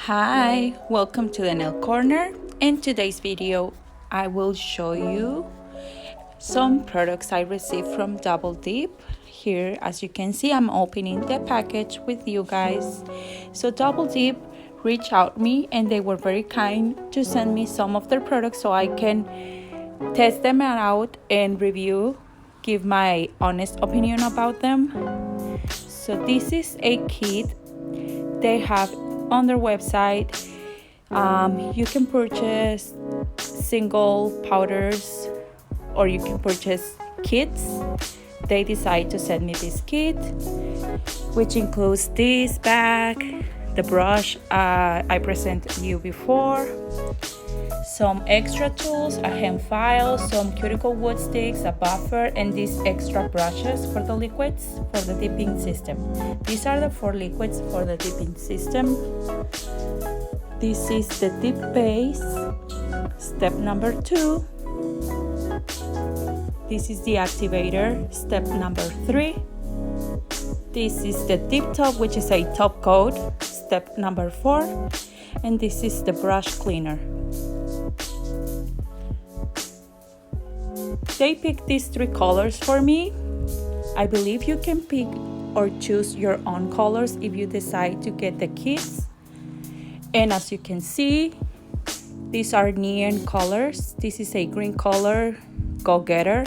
Hi, welcome to the nail corner. In today's video I will show you some products I received from Double Dip. Here, as you can see, I'm opening the package with you guys. So Double Dip reached out me and they were very kind to send me some of their products so I can test them out and review, give my honest opinion about them. So this is a kit they have on their website. You can purchase single powders or you can purchase kits. They decide to send me this kit, which includes this bag, the brush I presented you before, some extra tools, a hand file, some cuticle wood sticks, a buffer, and these extra brushes for the liquids for the dipping system. These are the 4 liquids for the dipping system. This is the dip base, step number 2. This is the activator, step number 3. This is the dip top, which is a top coat, step number 4. And this is the brush cleaner. They picked these 3 colors for me. I believe you can pick or choose your own colors if you decide to get the kits. And as you can see, these are neon colors. This is a green color, Go Getter.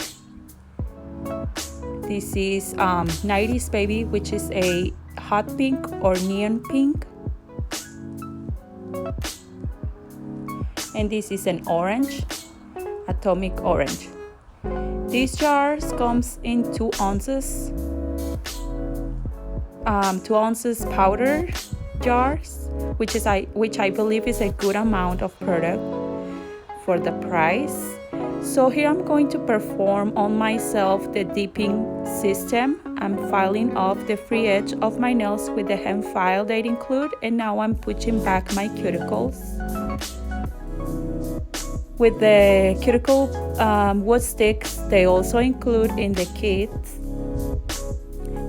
This is 90s Baby, which is a hot pink or neon pink. And this is an orange, Atomic Orange. These jars comes in 2 ounces, 2 ounces powder jars, which I believe is a good amount of product for the price. So here I'm going to perform on myself the dipping system. I'm filing off the free edge of my nails with the hand file they include, and now I'm pushing back my cuticles. With the cuticle wood sticks, they also include in the kit.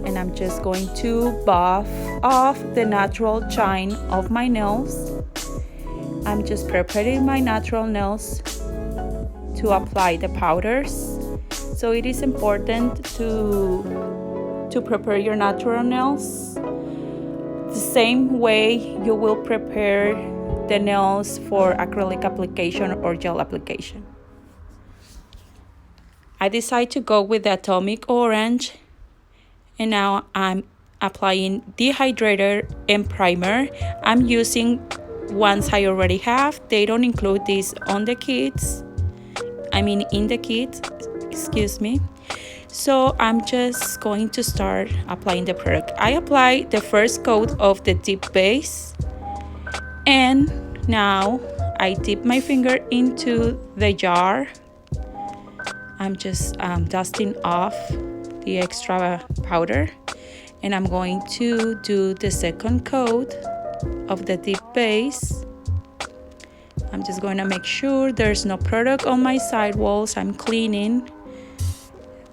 And I'm just going to buff off the natural shine of my nails. I'm just preparing my natural nails to apply the powders. So it is important to prepare your natural nails the same way you will prepare the nails for acrylic application or gel application. I decided to go with the Atomic Orange, and now I'm applying Dehydrator and Primer. I'm using ones I already have. They don't include these on the kits. In the kit, excuse me. So I'm just going to start applying the product. I apply the first coat of the dip base, and now I dip my finger into the jar. I'm just dusting off the extra powder, and I'm going to do the second coat of the dip base. I'm just going to make sure there's no product on my sidewalls. I'm cleaning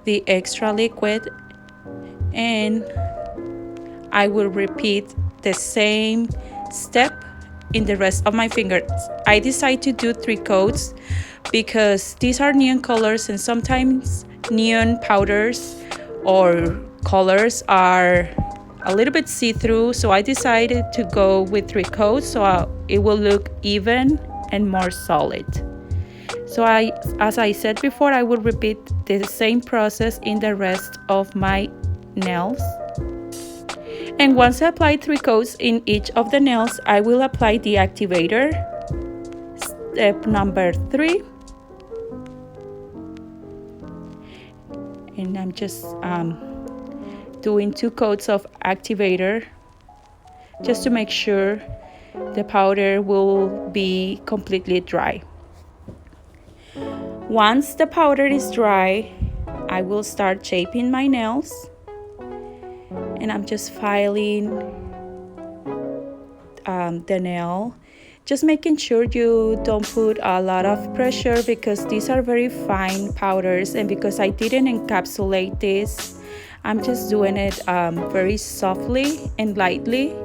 the extra liquid, and I will repeat the same step in the rest of my fingers. I decided to do 3 coats because these are neon colors, and sometimes neon powders or colors are a little bit see-through, so I decided to go with 3 coats so it will look even and more solid. So as I said before, I will repeat the same process in the rest of my nails. And once I apply 3 coats in each of the nails, I will apply the activator, step number 3. And I'm just doing 2 coats of activator just to make sure the powder will be completely dry. Once the powder is dry, I will start shaping my nails, and I'm just filing the nail, just making sure you don't put a lot of pressure because these are very fine powders, and because I didn't encapsulate this, I'm just doing it very softly and lightly.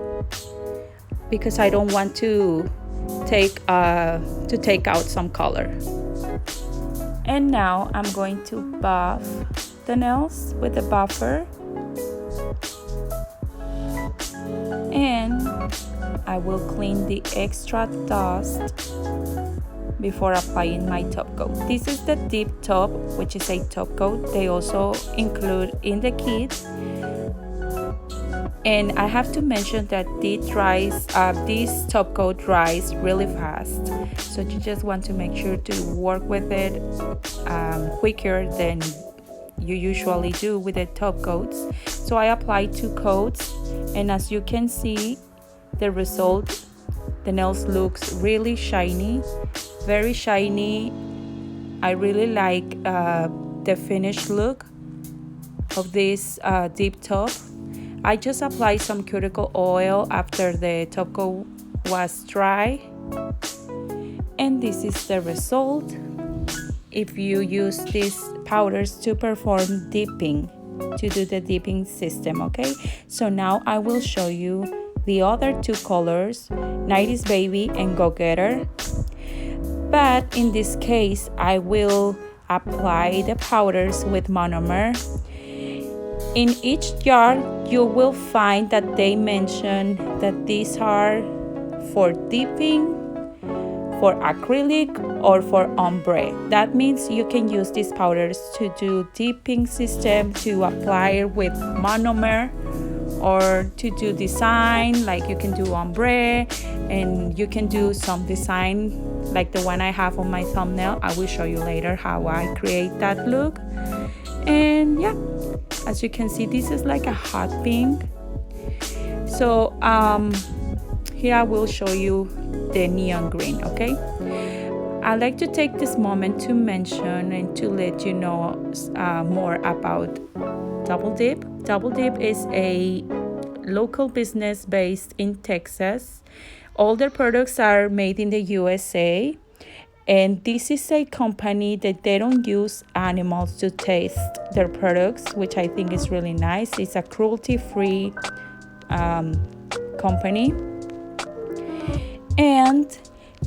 because I don't want to take out some color. And now I'm going to buff the nails with the buffer, and I will clean the extra dust before applying my top coat. This is the deep top, which is a top coat they also include in the kit. And I have to mention that this top coat dries really fast, so you just want to make sure to work with it quicker than you usually do with the top coats. So I applied 2 coats, and as you can see, the result, the nails looks really shiny, very shiny. I really like the finished look of this deep top. I just applied some cuticle oil after the top coat was dry, and this is the result if you use these powders to perform dipping, to do the dipping system. Okay, so now I will show you the other 2 colors, 90s Baby and Go Getter. But in this case, I will apply the powders with monomer. In each jar, you will find that they mention that these are for dipping, for acrylic, or for ombre. That means you can use these powders to do dipping system, to apply with monomer, or to do design, like you can do ombre, and you can do some design like the one I have on my thumbnail. I will show you later how I create that look. And yeah, as you can see, this is like a hot pink. So here I will show you the neon green. Okay, I like to take this moment to mention and to let you know more about Double Dip. Double Dip is a local business based in Texas. All their products are made in the USA. And this is a company that they don't use animals to taste their products, which I think is really nice. It's a cruelty-free company. And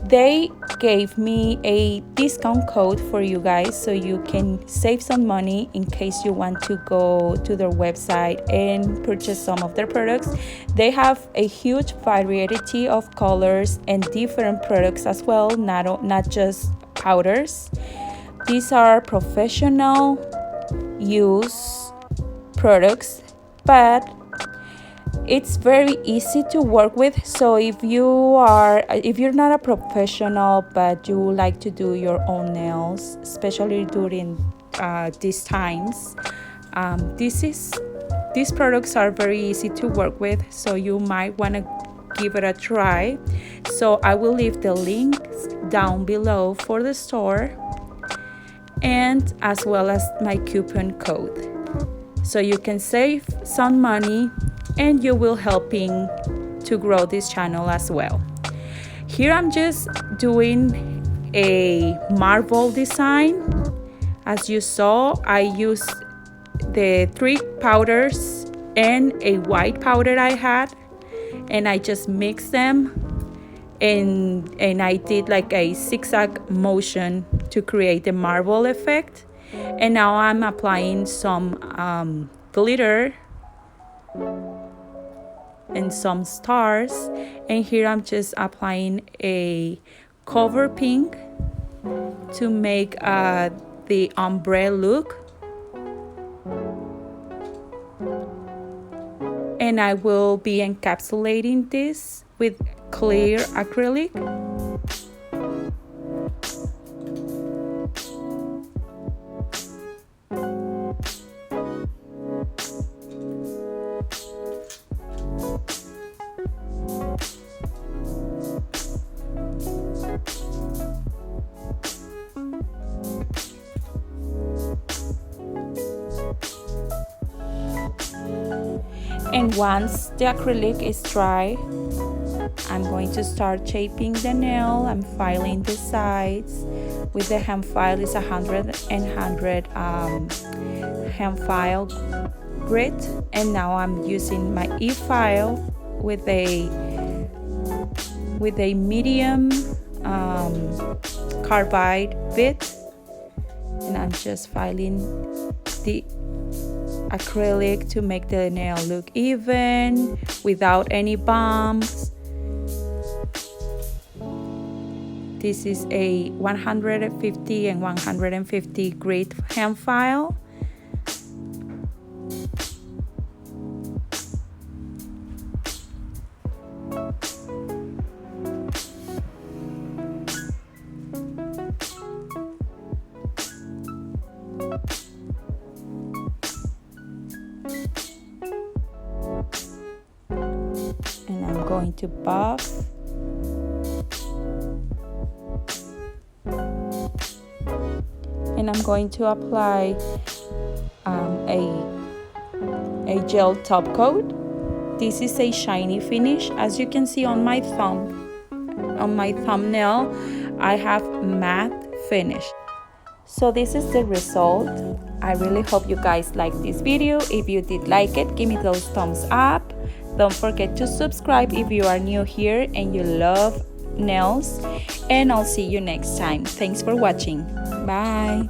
they gave me a discount code for you guys, so you can save some money in case you want to go to their website and purchase some of their products. They have a huge variety of colors and different products as well, not just powders. These are professional use products, but it's very easy to work with. So if you're not a professional but you like to do your own nails, especially during these times, these products are very easy to work with, so you might want to give it a try. So I will leave the links down below for the store, and as well as my coupon code, so you can save some money and you will helping to grow this channel as well. Here I'm just doing a marble design. As you saw, I used the 3 powders and a white powder I had, and I just mixed them, and I did like a zigzag motion to create the marble effect. And now I'm applying some glitter and some stars, and here I'm just applying a cover pink to make the ombre look. And I will be encapsulating this with clear acrylic. And once the acrylic is dry, I'm going to start shaping the nail. I'm filing the sides with the hand file. It's 100 hand file grit, and now I'm using my e-file with a with a medium carbide bit, and I'm just filing the acrylic to make the nail look even without any bumps. This is a 150 and 150 grit hand file. And I'm going to buff. And I'm going to apply a gel top coat. This is a shiny finish. As you can see on my thumbnail, I have matte finish. So this is the result. I really hope you guys liked this video. If you did like it, give me those thumbs up. Don't forget to subscribe if you are new here and you love nails. And I'll see you next time. Thanks for watching. Bye.